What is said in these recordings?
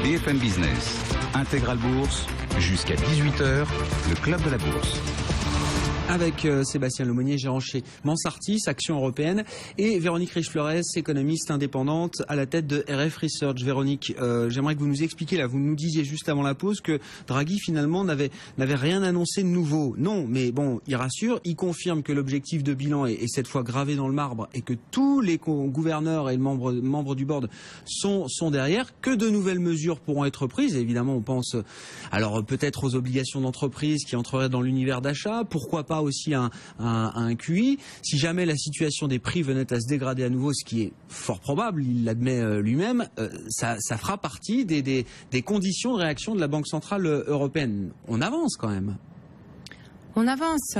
BFM Business, Intégral Bourse, jusqu'à 18h, le Club de la Bourse. Avec Sébastien Lemonnier, gérant chez Mansartis, Action Européenne, et Véronique Riche-Flores, économiste indépendante à la tête de RF Research. Véronique, j'aimerais que vous nous expliquiez, là, vous nous disiez juste avant la pause que Draghi finalement n'avait rien annoncé de nouveau. Non, mais bon, il rassure, il confirme que l'objectif de bilan est cette fois gravé dans le marbre et que tous les gouverneurs et membres du board sont derrière, que de nouvelles mesures pourront être prises. Évidemment, on pense alors peut-être aux obligations d'entreprise qui entreraient dans l'univers d'achat, pourquoi pas aussi un QI. Si jamais la situation des prix venait à se dégrader à nouveau, ce qui est fort probable, il l'admet lui-même, ça fera partie des conditions de réaction de la Banque Centrale Européenne. On avance quand même. On avance,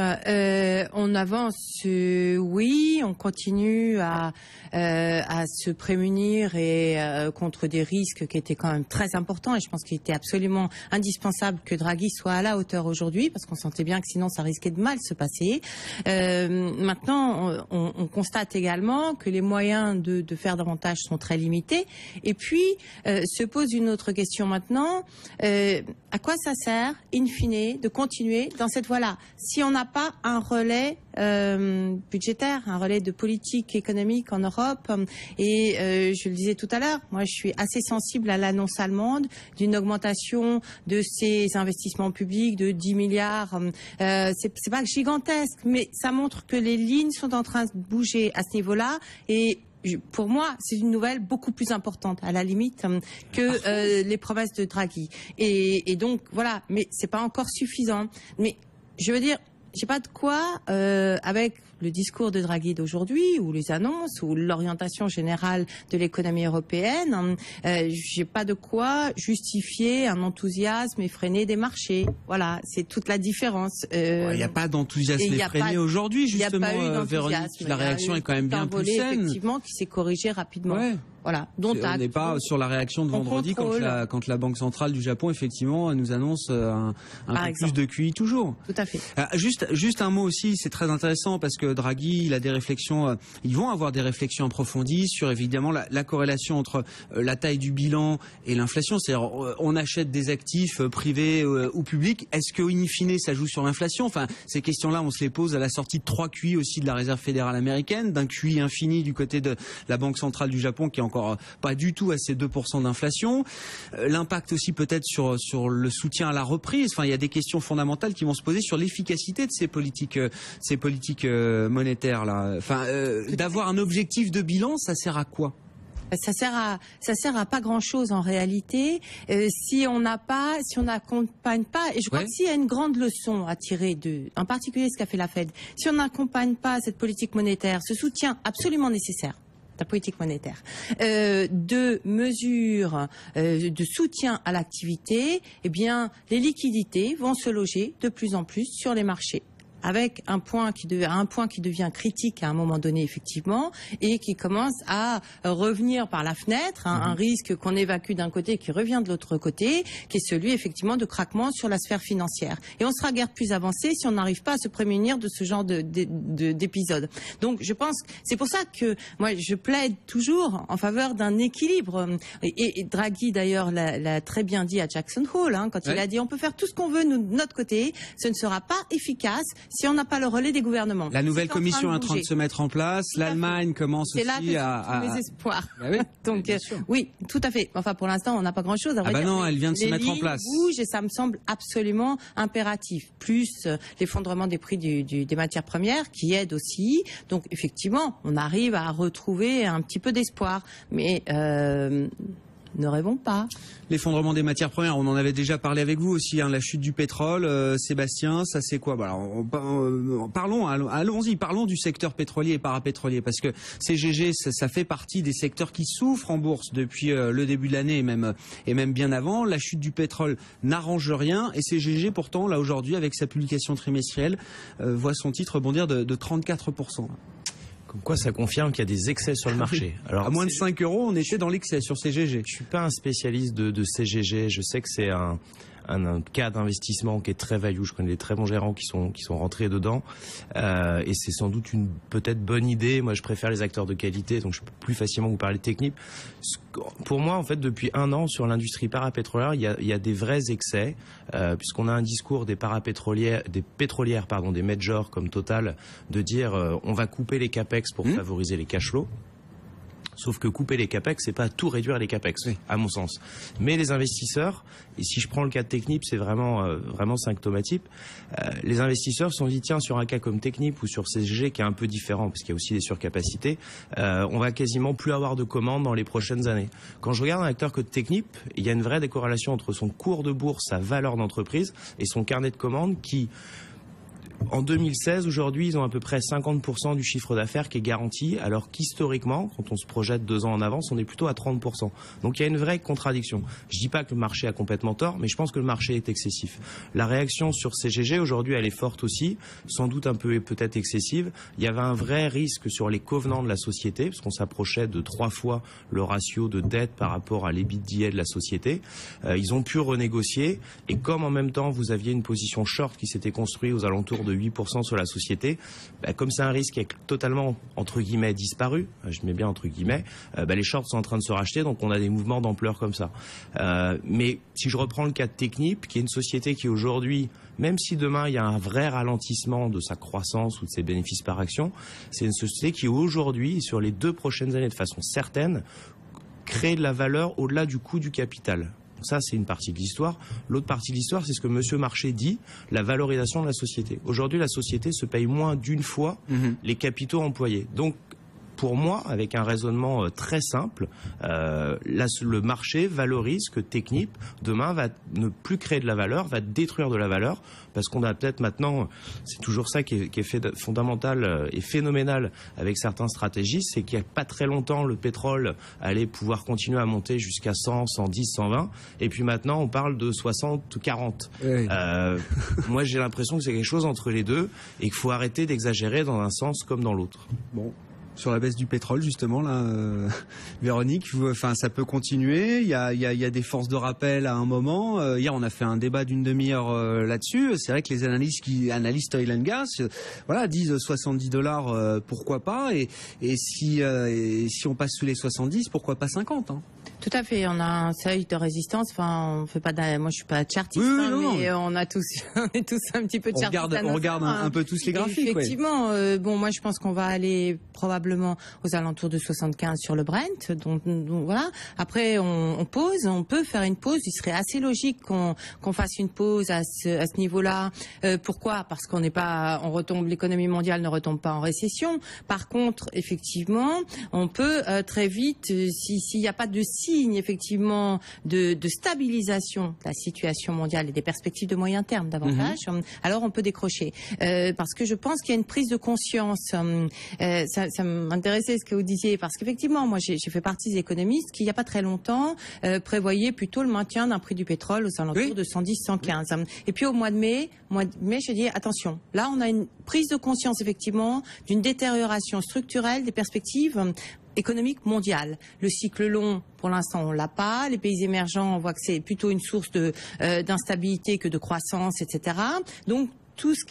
oui, on continue à se prémunir et contre des risques qui étaient quand même très importants, et je pense qu'il était absolument indispensable que Draghi soit à la hauteur aujourd'hui, parce qu'on sentait bien que sinon ça risquait de mal se passer. Maintenant, on constate également que les moyens de faire davantage sont très limités, et puis se pose une autre question maintenant, à quoi ça sert, in fine, de continuer dans cette voie-là? Si on n'a pas un relais budgétaire, un relais de politique économique en Europe, et je le disais tout à l'heure, moi je suis assez sensible à l'annonce allemande d'une augmentation de ces investissements publics de 10 milliards. C'est pas gigantesque, mais ça montre que les lignes sont en train de bouger à ce niveau-là, et pour moi, c'est une nouvelle beaucoup plus importante, à la limite, que les promesses de Draghi. Et donc, voilà, mais c'est pas encore suffisant. Mais je veux dire, j'ai pas de quoi, avec le discours de Draghi d'aujourd'hui, ou les annonces, ou l'orientation générale de l'économie européenne, j'ai pas de quoi justifier un enthousiasme effréné des marchés. Voilà, c'est toute la différence. Il n'y a pas d'enthousiasme effréné aujourd'hui, justement, Véronique. La réaction est quand même bien plus saine. Effectivement, qui s'est corrigé rapidement. Ouais. Voilà, dont on n'est pas sur la réaction de vendredi quand la Banque Centrale du Japon, effectivement, nous annonce un peu plus de QI toujours. Tout à fait. Juste un mot aussi, c'est très intéressant parce que Draghi, il a des réflexions, ils vont avoir des réflexions approfondies sur évidemment la corrélation entre la taille du bilan et l'inflation. C'est-à-dire, on achète des actifs privés ou publics. Est-ce que, in fine, ça joue sur l'inflation? Enfin, ces questions-là, on se les pose à la sortie de 3 QI aussi de la Réserve fédérale américaine, d'un QI infini du côté de la Banque Centrale du Japon qui est encore pas du tout à ces 2% d'inflation. L'impact aussi peut-être sur le soutien à la reprise. Enfin, il y a des questions fondamentales qui vont se poser sur l'efficacité de ces politiques monétaires là. Enfin, d'avoir un objectif de bilan, ça sert à quoi? Ça sert à pas grand chose en réalité, si on n'accompagne pas, et je crois que s'il y a une grande leçon à tirer en particulier ce qu'a fait la Fed, si on n'accompagne pas cette politique monétaire, ce soutien absolument nécessaire, la politique monétaire, de mesures de soutien à l'activité, eh bien, les liquidités vont se loger de plus en plus sur les marchés, avec un point qui devient critique à un moment donné, effectivement, et qui commence à revenir par la fenêtre, un risque qu'on évacue d'un côté qui revient de l'autre côté, qui est celui, effectivement, de craquement sur la sphère financière. Et on sera guère plus avancé si on n'arrive pas à se prémunir de ce genre d'épisode. Donc, je pense, c'est pour ça que moi, je plaide toujours en faveur d'un équilibre. Et Draghi, d'ailleurs, l'a très bien dit à Jackson Hole, quand il a dit on peut faire tout ce qu'on veut, nous, de notre côté, ce ne sera pas efficace si on n'a pas le relais des gouvernements. La nouvelle commission est en train de se mettre en place. L'Allemagne commence aussi à... mes espoirs. Ah oui, donc, oui, tout à fait. Enfin, pour l'instant, on n'a pas grand-chose à dire. Non, elle vient de se mettre en place. Bougent et ça me semble absolument impératif. Plus l'effondrement des prix des matières premières qui aide aussi. Donc, effectivement, on arrive à retrouver un petit peu d'espoir. Mais... ne rêvons pas. L'effondrement des matières premières, on en avait déjà parlé avec vous aussi, la chute du pétrole. Sébastien, ça c'est quoi? Allons-y, parlons du secteur pétrolier et parapétrolier, parce que CGG, ça fait partie des secteurs qui souffrent en bourse depuis le début de l'année et même bien avant. La chute du pétrole n'arrange rien, et CGG pourtant, là aujourd'hui, avec sa publication trimestrielle, voit son titre bondir de 34%. Comme quoi, ça confirme qu'il y a des excès sur le marché. Alors, à moins de 5 €, on était dans l'excès sur CGG. Je suis pas un spécialiste de CGG. Je sais que c'est un cas d'investissement qui est très value. Je connais des très bons gérants qui sont rentrés dedans, et c'est sans doute une peut-être bonne idée. Moi, je préfère les acteurs de qualité, donc je peux plus facilement vous parler de technique. Pour moi, en fait, depuis 1 an sur l'industrie parapétrolière, il y a des vrais excès, puisqu'on a un discours des pétrolières, des majors comme Total, de dire on va couper les capex pour favoriser les cash flows. Sauf que couper les capex, c'est pas tout réduire les capex, à mon sens. Mais les investisseurs, et si je prends le cas de Technip, c'est vraiment symptomatique. Les investisseurs se sont dit tiens, sur un cas comme Technip ou sur CGG qui est un peu différent parce qu'il y a aussi des surcapacités, on va quasiment plus avoir de commandes dans les prochaines années. Quand je regarde un acteur comme Technip, il y a une vraie décorrélation entre son cours de bourse, sa valeur d'entreprise et son carnet de commandes qui en 2016, aujourd'hui, ils ont à peu près 50% du chiffre d'affaires qui est garanti, alors qu'historiquement, quand on se projette 2 ans en avance, on est plutôt à 30%. Donc il y a une vraie contradiction. Je dis pas que le marché a complètement tort, mais je pense que le marché est excessif. La réaction sur CGG, aujourd'hui, elle est forte aussi, sans doute un peu peut-être excessive. Il y avait un vrai risque sur les covenants de la société, parce qu'on s'approchait de 3 fois le ratio de dette par rapport à l'EBITDA de la société. Ils ont pu renégocier, et comme en même temps, vous aviez une position short qui s'était construite aux alentours de 8% sur la société, comme c'est un risque qui est totalement, entre guillemets, disparu, je mets bien entre guillemets, les shorts sont en train de se racheter, donc on a des mouvements d'ampleur comme ça. Mais si je reprends le cas de Technip, qui est une société qui aujourd'hui, même si demain il y a un vrai ralentissement de sa croissance ou de ses bénéfices par action, c'est une société qui aujourd'hui, sur les 2 prochaines années de façon certaine, crée de la valeur au-delà du coût du capital. Ça, c'est une partie de l'histoire. L'autre partie de l'histoire, c'est ce que Monsieur Marché dit, la valorisation de la société. Aujourd'hui, la société se paye moins d'1 fois les capitaux employés. Donc, pour moi, avec un raisonnement très simple, le marché valorise que Technip, demain, va ne plus créer de la valeur, va détruire de la valeur, parce qu'on a peut-être maintenant, c'est toujours ça qui est fondamental et phénoménal avec certaines stratégies, c'est qu'il n'y a pas très longtemps, le pétrole allait pouvoir continuer à monter jusqu'à 100, 110, 120, et puis maintenant, on parle de 60, 40. Oui. Moi, j'ai l'impression que c'est quelque chose entre les deux, et qu'il faut arrêter d'exagérer dans un sens comme dans l'autre. Bon. Sur la baisse du pétrole, justement, là, Véronique, enfin, ça peut continuer. Il y a des forces de rappel à un moment. Hier, on a fait un débat d'une demi-heure là-dessus. C'est vrai que les analystes oil and gas, disent $70, pourquoi pas. Et si on passe sous les 70, pourquoi pas 50, hein. Tout à fait, on a un seuil de résistance. Enfin, on fait pas moi je suis pas chartiste, mais on est tous un petit peu de chartiste. On regarde un peu tous les graphiques. Effectivement, moi je pense qu'on va aller probablement aux alentours de 75 sur le Brent. Donc voilà. Après, on pose, on peut faire une pause. Il serait assez logique qu'on fasse une pause à ce niveau-là. Pourquoi ? Parce l'économie mondiale ne retombe pas en récession. Par contre, effectivement, on peut très vite, s'il n'y a pas de signe effectivement de stabilisation de la situation mondiale et des perspectives de moyen terme davantage, alors on peut décrocher. Parce que je pense qu'il y a une prise de conscience. Ça m'intéressait ce que vous disiez, parce qu'effectivement, moi j'ai fait partie des économistes qui, il n'y a pas très longtemps, prévoyaient plutôt le maintien d'un prix du pétrole aux alentours de 110, 115. Et puis au mois de mai, je dis attention, là on a une prise de conscience effectivement d'une détérioration structurelle des perspectives économique mondiale. Le cycle long, pour l'instant, on l'a pas. Les pays émergents, on voit que c'est plutôt une source d'instabilité que de croissance, etc. Donc, tout ce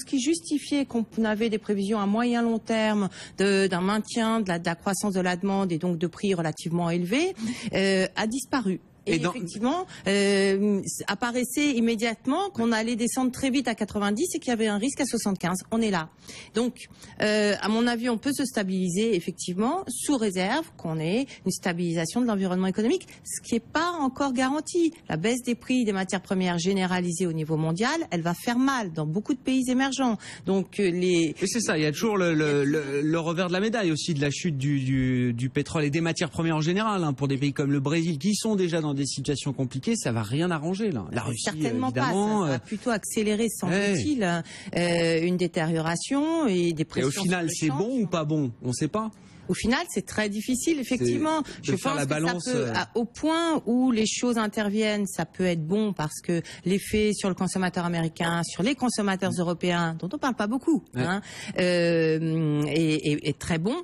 qui justifiait qu'on avait des prévisions à moyen long terme d'un maintien de la croissance de la demande et donc de prix relativement élevés, a disparu. Et effectivement, apparaissait immédiatement qu'on allait descendre très vite à 90 et qu'il y avait un risque à 75. On est là. Donc, à mon avis, on peut se stabiliser effectivement sous réserve qu'on ait une stabilisation de l'environnement économique, ce qui n'est pas encore garanti. La baisse des prix des matières premières généralisée au niveau mondial, elle va faire mal dans beaucoup de pays émergents. Donc, Et c'est ça, il y a toujours le revers de la médaille aussi de la chute du pétrole et des matières premières en général, pour des pays comme le Brésil qui sont déjà dans des situations compliquées, ça va rien arranger là. La Russie, certainement évidemment, pas. Ça va plutôt accélérer, semble-t-il, une détérioration et des pressions. Et au final, c'est bon ou pas bon ? On ne sait pas. au final, c'est très difficile, effectivement. Je pense la balance, que ça peut, au point où les choses interviennent, ça peut être bon parce que l'effet sur le consommateur américain, sur les consommateurs européens, dont on parle pas beaucoup, est très bon.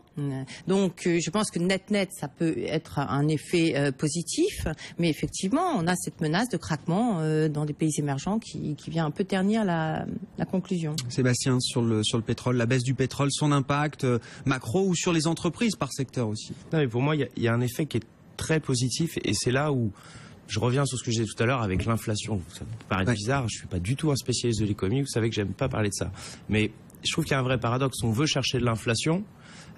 Donc, je pense que net, ça peut être un effet positif, mais effectivement, on a cette menace de craquement dans des pays émergents qui vient un peu ternir la conclusion. Sébastien, sur le pétrole, la baisse du pétrole, son impact macro ou sur les entreprises par secteur aussi. Non, mais pour moi, il y a un effet qui est très positif et c'est là où je reviens sur ce que je disais tout à l'heure avec l'inflation. Ça peut paraître bizarre, je suis pas du tout un spécialiste de l'économie, vous savez que j'aime pas parler de ça. Mais je trouve qu'il y a un vrai paradoxe. On veut chercher de l'inflation,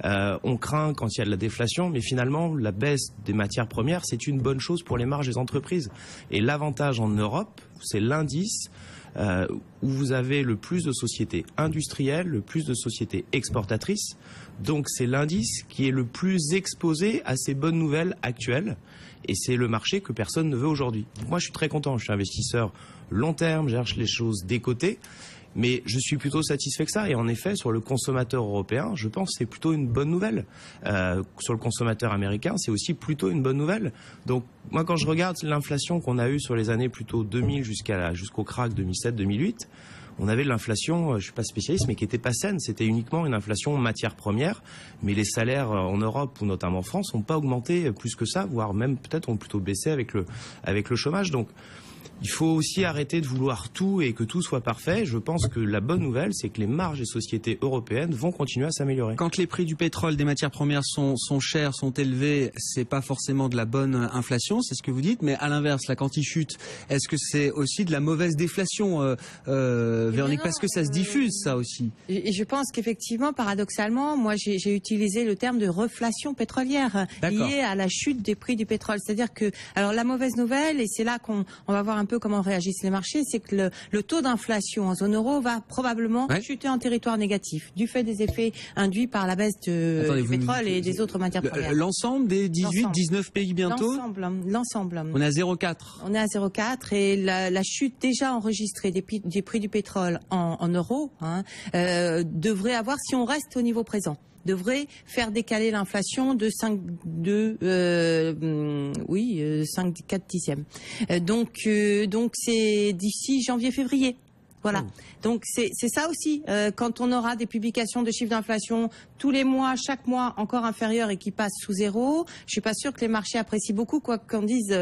on craint quand il y a de la déflation, mais finalement, la baisse des matières premières, c'est une bonne chose pour les marges des entreprises. Et l'avantage en Europe, c'est l'indice où vous avez le plus de sociétés industrielles, le plus de sociétés exportatrices. Donc c'est l'indice qui est le plus exposé à ces bonnes nouvelles actuelles. Et c'est le marché que personne ne veut aujourd'hui. Moi, je suis très content. Je suis investisseur long terme, je cherche les choses décotées. Mais je suis plutôt satisfait que ça. Et en effet, sur le consommateur européen, je pense que c'est plutôt une bonne nouvelle. Sur le consommateur américain, c'est aussi plutôt une bonne nouvelle. Donc, moi, quand je regarde l'inflation qu'on a eue sur les années plutôt 2000 jusqu'au krach 2007-2008, on avait de l'inflation, je ne suis pas spécialiste, mais qui n'était pas saine. C'était uniquement une inflation matière première. Mais les salaires en Europe, ou notamment en France, n'ont pas augmenté plus que ça, voire même peut-être ont plutôt baissé avec le chômage. Donc, il faut aussi arrêter de vouloir tout et que tout soit parfait. Je pense que la bonne nouvelle, c'est que les marges des sociétés européennes vont continuer à s'améliorer. Quand les prix du pétrole, des matières premières sont chers, sont élevés, c'est pas forcément de la bonne inflation, c'est ce que vous dites. Mais à l'inverse, là, quand ils chutent, est-ce que c'est aussi de la mauvaise déflation, Véronique, parce que ça se diffuse, ça aussi. Et je pense qu'effectivement, paradoxalement, moi, j'ai utilisé le terme de reflation pétrolière liée à la chute des prix du pétrole. C'est-à-dire que, alors, la mauvaise nouvelle, et c'est là qu'on va voir un peu comment réagissent les marchés, c'est que le taux d'inflation en zone euro va probablement chuter en territoire négatif du fait des effets induits par la baisse du pétrole et des autres matières premières. L'ensemble des 19 pays bientôt. L'ensemble. On est à 0,4. On est à 0,4 et la chute déjà enregistrée des prix du pétrole en euros devrait avoir, si on reste au niveau présent, devrait faire décaler l'inflation de 5,4 dixièmes. Donc c'est d'ici janvier-février. Voilà. Donc c'est ça aussi. Quand on aura des publications de chiffres d'inflation tous les mois, chaque mois encore inférieurs et qui passent sous zéro, je suis pas sûre que les marchés apprécient beaucoup quoi qu'on dise,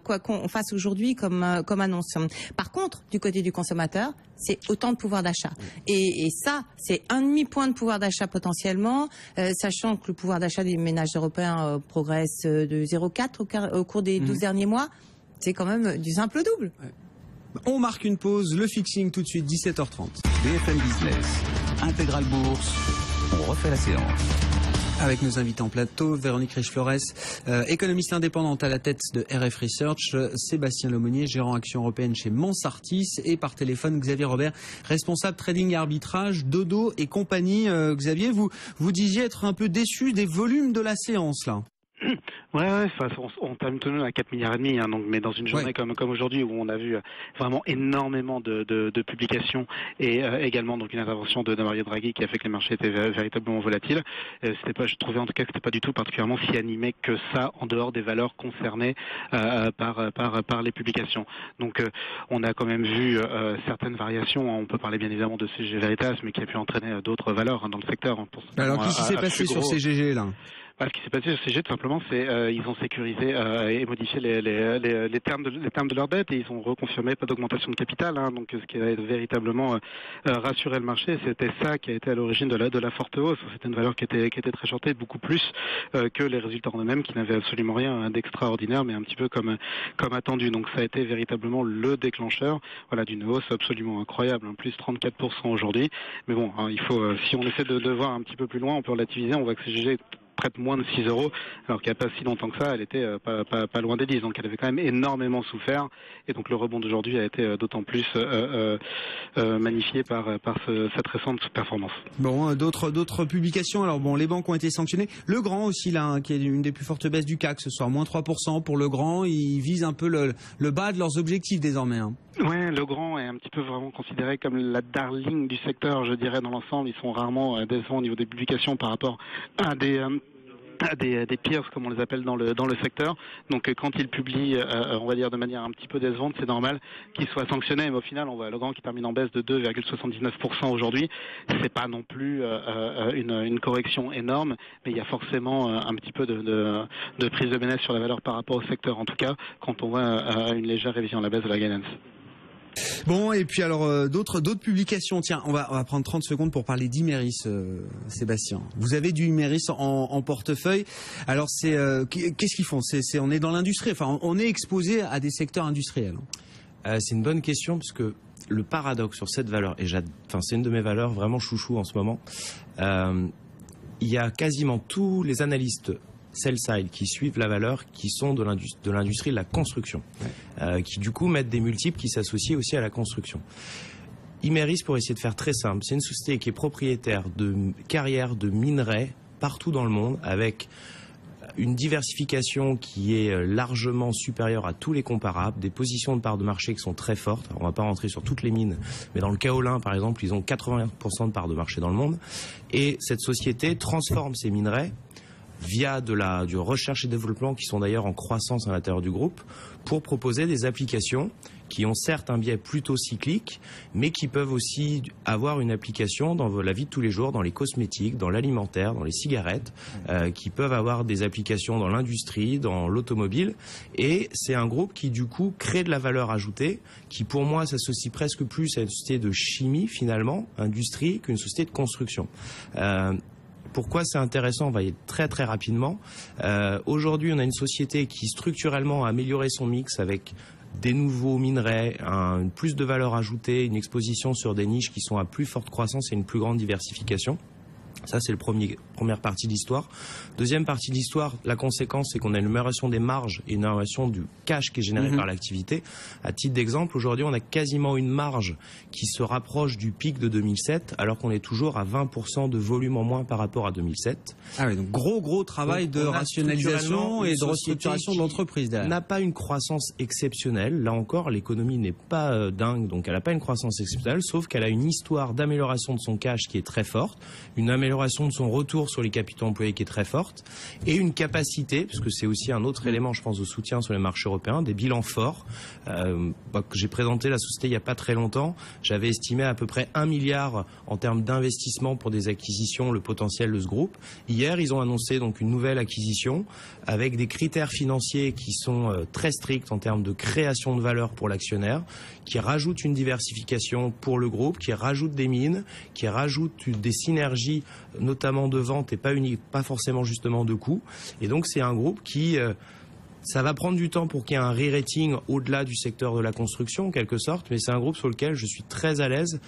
quoi qu'on fasse aujourd'hui comme annonce. Par contre, du côté du consommateur, c'est autant de pouvoir d'achat. Et ça, c'est un demi-point de pouvoir d'achat potentiellement, sachant que le pouvoir d'achat des ménages européens progresse de 0,4 au cours des 12 derniers mois. C'est quand même du simple double. Ouais. On marque une pause, le fixing tout de suite, 17h30. BFM Business, Intégral Bourse, on refait la séance. Avec nos invités en plateau, Véronique Riche-Flores, économiste indépendante à la tête de RF Research, Sébastien Lemonnier, gérant action européenne chez Mansartis, et par téléphone Xavier Robert, responsable trading et arbitrage, Dodo et compagnie. Xavier, vous disiez être un peu déçu des volumes de la séance là. Ouais, on termine tout de même à 4,5 milliards, hein, donc, mais dans une journée comme aujourd'hui où on a vu vraiment énormément de publications et également donc une intervention de Mario Draghi qui a fait que les marchés étaient véritablement volatiles. Je trouvais en tout cas que c'était pas du tout particulièrement si animé que ça en dehors des valeurs concernées par les publications. Donc on a quand même vu certaines variations. On peut parler bien évidemment de CGG Veritas, mais qui a pu entraîner d'autres valeurs dans le secteur. Alors qu'est-ce qui s'est passé sur CGG là? Ce qui s'est passé sur CGG, tout simplement, c'est ils ont sécurisé et modifié les termes de leur dette et ils ont reconfirmé pas d'augmentation de capital. Donc ce qui a véritablement rassuré le marché, c'était ça qui a été à l'origine de la forte hausse. C'était une valeur qui était très shortée, beaucoup plus que les résultats en eux-mêmes, qui n'avaient absolument rien d'extraordinaire, mais un petit peu comme attendu. Donc ça a été véritablement le déclencheur, d'une hausse absolument incroyable, plus 34% aujourd'hui. Mais bon, il faut, si on essaie de voir un petit peu plus loin, on peut relativiser. On voit que CGG prête moins de 6 €, alors qu'il n'y a pas si longtemps que ça, elle était pas loin des 10, donc elle avait quand même énormément souffert, et donc le rebond d'aujourd'hui a été d'autant plus magnifié par cette récente performance. Bon, d'autres publications, alors bon, les banques ont été sanctionnées, Le Grand aussi là, qui est une des plus fortes baisses du CAC ce soir, moins 3% pour Le Grand, ils visent un peu le bas de leurs objectifs désormais. Ouais, Le Grand est un petit peu vraiment considéré comme la darling du secteur, je dirais, dans l'ensemble. Ils sont rarement décevants au niveau des publications par rapport à des des peers, comme on les appelle dans le secteur. Donc quand ils publient, on va dire de manière un petit peu décevante, c'est normal qu'ils soient sanctionnés. Mais au final, on voit Legrand qui termine en baisse de 2,79% aujourd'hui. C'est pas non plus une correction énorme, mais il y a forcément un petit peu de prise de bénéfice sur la valeur par rapport au secteur, en tout cas quand on voit une légère révision à la baisse de la guidance. Bon, et puis alors d'autres publications. Tiens, on va prendre 30 secondes pour parler d'Imerys, Sébastien. Vous avez du Imerys en portefeuille. Alors c'est qu'est-ce qu'ils font? On est dans l'industrie. Enfin, on est exposé à des secteurs industriels. C'est une bonne question parce que le paradoxe sur cette valeur, et c'est une de mes valeurs vraiment chouchou en ce moment. Il y a quasiment tous les analystes sell-side qui suivent la valeur, qui sont de l'industrie de la construction, qui du coup mettent des multiples qui s'associent aussi à la construction. Imerys, pour essayer de faire très simple, c'est une société qui est propriétaire de carrières de minerais partout dans le monde, avec une diversification qui est largement supérieure à tous les comparables, des positions de part de marché qui sont très fortes. Alors, on ne va pas rentrer sur toutes les mines, mais dans le kaolin, par exemple, ils ont 80% de part de marché dans le monde. Et cette société transforme ces minerais via du recherche et développement, qui sont d'ailleurs en croissance à l'intérieur du groupe, pour proposer des applications qui ont certes un biais plutôt cyclique, mais qui peuvent aussi avoir une application dans la vie de tous les jours, dans les cosmétiques, dans l'alimentaire, dans les cigarettes, qui peuvent avoir des applications dans l'industrie, dans l'automobile. Et c'est un groupe qui, du coup, crée de la valeur ajoutée, qui, pour moi, s'associe presque plus à une société de chimie, finalement, industrie, qu'une société de construction. Pourquoi c'est intéressant? On va y aller très très rapidement. Aujourd'hui, on a une société qui structurellement a amélioré son mix avec des nouveaux minerais, une plus de valeur ajoutée, une exposition sur des niches qui sont à plus forte croissance et une plus grande diversification. Ça, c'est première partie de l'histoire. Deuxième partie de l'histoire, la conséquence, c'est qu'on a une amélioration des marges et une amélioration du cash qui est généré par l'activité. À titre d'exemple, aujourd'hui, on a quasiment une marge qui se rapproche du pic de 2007, alors qu'on est toujours à 20% de volume en moins par rapport à 2007. Ah oui, donc gros travail de rationalisation et de restructuration de l'entreprise derrière. N'a pas une croissance exceptionnelle. Là encore, l'économie n'est pas dingue, donc elle n'a pas une croissance exceptionnelle, sauf qu'elle a une histoire d'amélioration de son cash qui est très forte, une amélioration de son retour sur les capitaux employés qui est très forte, et une capacité, parce que c'est aussi un autre élément, je pense, de soutien sur les marchés européens, des bilans forts. Que j'ai présenté la société il n'y a pas très longtemps, j'avais estimé à peu près 1 milliard en termes d'investissement pour des acquisitions, le potentiel de ce groupe. Hier, ils ont annoncé donc une nouvelle acquisition avec des critères financiers qui sont très stricts en termes de création de valeur pour l'actionnaire, qui rajoutent une diversification pour le groupe, qui rajoutent des mines, qui rajoutent des synergies, notamment de vente et pas forcément justement de coûts. Et donc c'est un groupe qui ça va prendre du temps pour qu'il y ait un re-rating au-delà du secteur de la construction en quelque sorte, mais c'est un groupe sur lequel je suis très à l'aise,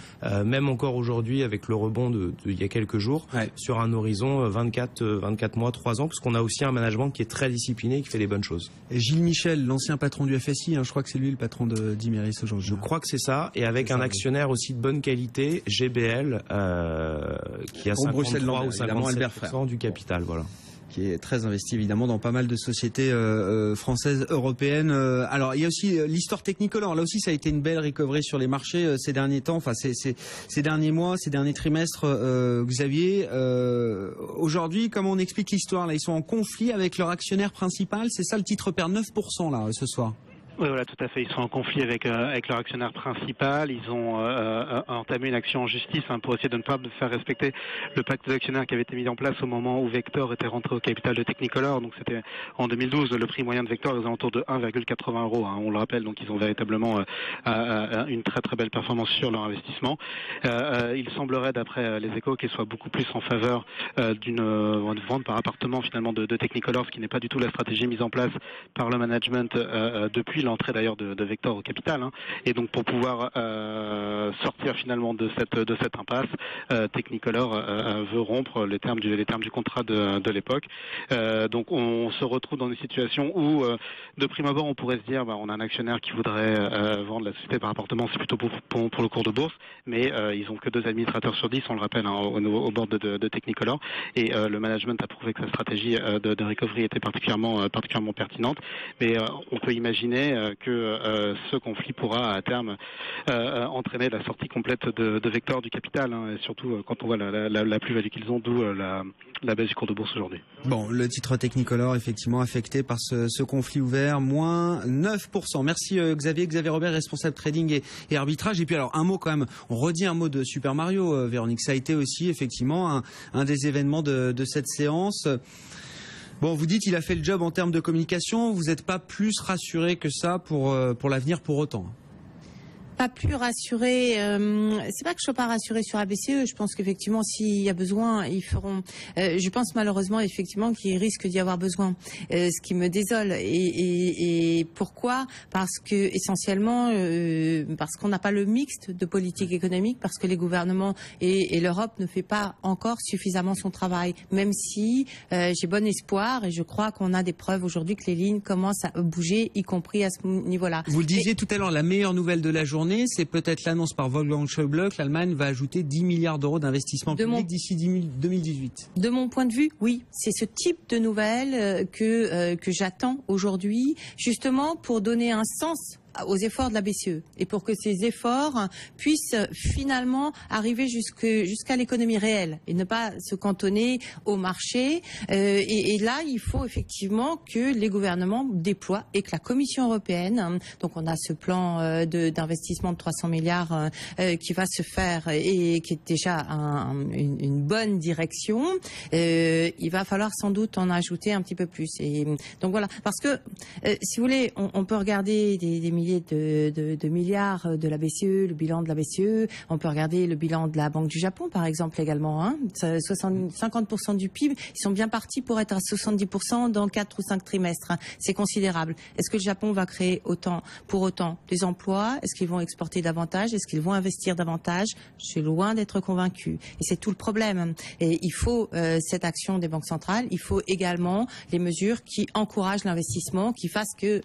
même encore aujourd'hui avec le rebond il y a quelques jours, sur un horizon 24 mois, 3 ans, parce qu'on a aussi un management qui est très discipliné et qui fait les bonnes choses. Et Gilles Michel, l'ancien patron du FSI, je crois que c'est lui le patron d'Imerys aujourd'hui. Je crois que c'est ça, et avec un actionnaire aussi de bonne qualité, GBL, qui a 53 ou 57% du capital, voilà. Qui est très investi évidemment dans pas mal de sociétés françaises, européennes. Alors il y a aussi l'histoire Technicolor. Là aussi ça a été une belle recovery sur les marchés ces derniers temps, enfin ces derniers mois, ces derniers trimestres. Xavier, aujourd'hui, comment on explique l'histoire là? Ils sont en conflit avec leur actionnaire principal, c'est ça, le titre perd 9% là ce soir. Oui, voilà, tout à fait. Ils sont en conflit avec leur actionnaire principal. Ils ont entamé une action en justice pour essayer de ne pas faire respecter le pacte des actionnaires qui avait été mis en place au moment où Vector était rentré au capital de Technicolor. Donc c'était en 2012. Le prix moyen de Vector est aux alentours de 1,80 €. On le rappelle. Donc ils ont véritablement une très très belle performance sur leur investissement. Il semblerait, d'après les Échos, qu'ils soient beaucoup plus en faveur d'une vente par appartement finalement de Technicolor, ce qui n'est pas du tout la stratégie mise en place par le management depuis l'entrée d'ailleurs de Vector au capital, et donc pour pouvoir sortir finalement de cette impasse, Technicolor veut rompre les termes du contrat de l'époque. Donc on se retrouve dans une situation où de prime abord on pourrait se dire on a un actionnaire qui voudrait vendre la société par appartement, c'est plutôt pour le cours de bourse, mais ils ont que 2 administrateurs sur 10, on le rappelle, au board de Technicolor, et le management a prouvé que sa stratégie de recovery était particulièrement pertinente, mais on peut imaginer que ce conflit pourra à terme entraîner la sortie complète de Vector du capital, et surtout quand on voit la plus-value qu'ils ont, d'où la baisse du cours de bourse aujourd'hui. Bon, le titre Technicolor effectivement affecté par ce conflit ouvert, moins 9%. Merci Xavier Robert, responsable trading et arbitrage. Et puis alors un mot quand même, on redit un mot de Super Mario, Véronique. Ça a été aussi effectivement un des événements de cette séance. Bon, vous dites il a fait le job en termes de communication. Vous n'êtes pas plus rassuré que ça pour l'avenir pour autant? Pas plus rassuré. C'est pas que je sois pas rassurée sur la BCE. Je pense qu'effectivement, s'il y a besoin, ils feront. Je pense malheureusement, effectivement, qu'il risque d'y avoir besoin. Ce qui me désole. Et pourquoi? Parce que essentiellement, parce qu'on n'a pas le mixte de politique économique, parce que les gouvernements et l'Europe ne fait pas encore suffisamment son travail. Même si j'ai bon espoir et je crois qu'on a des preuves aujourd'hui que les lignes commencent à bouger, y compris à ce niveau-là. Vous le disiez tout à l'heure, la meilleure nouvelle de la journée, c'est peut-être l'annonce par Wolfgang Schäuble que l'Allemagne va ajouter 10 milliards d'euros d'investissement public d'ici 2018. De mon point de vue, oui, c'est ce type de nouvelles que j'attends aujourd'hui, justement pour donner un sens aux efforts de la BCE et pour que ces efforts puissent finalement arriver jusqu'à l'économie réelle et ne pas se cantonner au marché. Et là, il faut effectivement que les gouvernements déploient et que la Commission européenne, donc on a ce plan d'investissement de 300 milliards qui va se faire et qui est déjà une bonne direction. Il va falloir sans doute en ajouter un petit peu plus. Et donc voilà, parce que si vous voulez, on peut regarder des milliers de milliards de la BCE, le bilan de la BCE. On peut regarder le bilan de la Banque du Japon, par exemple, également. 50% du PIB, ils sont bien partis pour être à 70% dans 4 ou 5 trimestres. C'est considérable. Est-ce que le Japon va créer pour autant des emplois? Est-ce qu'ils vont exporter davantage? Est-ce qu'ils vont investir davantage? Je suis loin d'être convaincu. Et c'est tout le problème. Et il faut cette action des banques centrales. Il faut également les mesures qui encouragent l'investissement, qui fassent que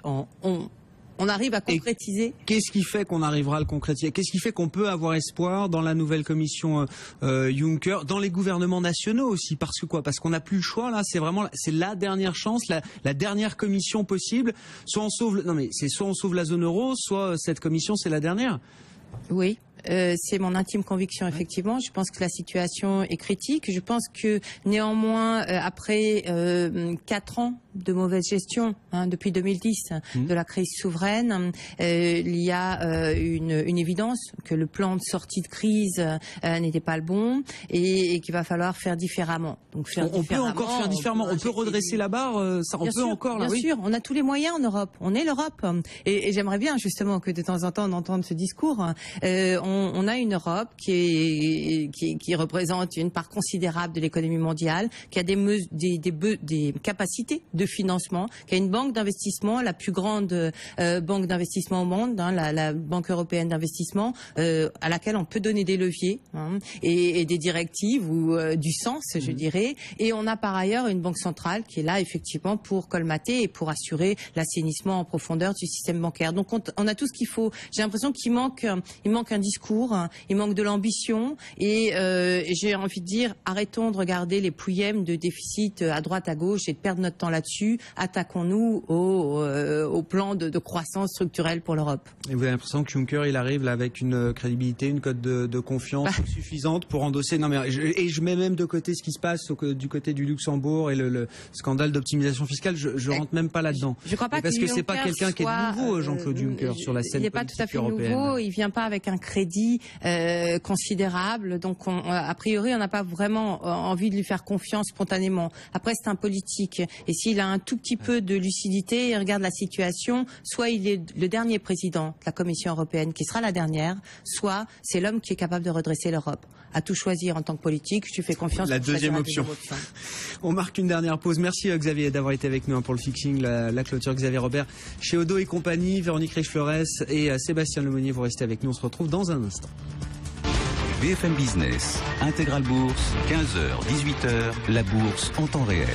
on arrive à concrétiser. Qu'est-ce qui fait qu'on arrivera à le concrétiser? Qu'est-ce qui fait qu'on peut avoir espoir dans la nouvelle commission Juncker, dans les gouvernements nationaux aussi? Parce que quoi? Parce qu'on n'a plus le choix là. C'est la dernière chance, la dernière commission possible. Soit on sauve la zone euro, soit cette commission c'est la dernière. Oui. C'est mon intime conviction, effectivement. Je pense que la situation est critique. Je pense que néanmoins, après 4 ans de mauvaise gestion, depuis 2010, de la crise souveraine, il y a une évidence que le plan de sortie de crise n'était pas le bon et qu'il va falloir faire différemment. Donc on peut encore faire différemment. On peut redresser la barre. Bien sûr, on a tous les moyens en Europe. On est l'Europe. Et j'aimerais bien justement que de temps en temps on entende ce discours. On a une Europe qui représente une part considérable de l'économie mondiale, qui a des capacités de financement, qui a une banque d'investissement, la plus grande banque d'investissement au monde, la Banque européenne d'investissement, à laquelle on peut donner des leviers et des directives ou du sens, je dirais. Et on a par ailleurs une banque centrale qui est là effectivement pour colmater et pour assurer l'assainissement en profondeur du système bancaire. Donc on a tout ce qu'il faut. J'ai l'impression qu'il manque un discours, il manque de l'ambition et j'ai envie de dire arrêtons de regarder les pouillèmes de déficit à droite à gauche et de perdre notre temps là-dessus. Attaquons-nous au plan de croissance structurelle pour l'Europe. Et vous avez l'impression que Juncker il arrive là avec une crédibilité, une cote de confiance suffisante pour endosser. Non mais je mets même de côté ce qui se passe du côté du Luxembourg et le scandale d'optimisation fiscale. Je rentre même pas là-dedans. Je crois pas parce que c'est pas quelqu'un qui est nouveau, Jean-Claude Juncker, sur la scène politique européenne. Il n'est pas tout à fait nouveau. Il vient pas avec un crédit considérable. Donc, a priori, on n'a pas vraiment envie de lui faire confiance spontanément. Après, c'est un politique. Et s'il a un tout petit peu de lucidité, il regarde la situation, soit il est le dernier président de la Commission européenne, qui sera la dernière, soit c'est l'homme qui est capable de redresser l'Europe. À tout choisir en tant que politique, je lui fais confiance. La deuxième option. On marque une dernière pause. Merci Xavier d'avoir été avec nous pour le fixing, la clôture. Xavier Robert chez Odo et compagnie, Véronique Riche-Flores et Sébastien Lemonnier, vous restez avec nous. On se retrouve dans un instant. BFM Business, Intégral Bourse, 15h, 18h, la bourse en temps réel.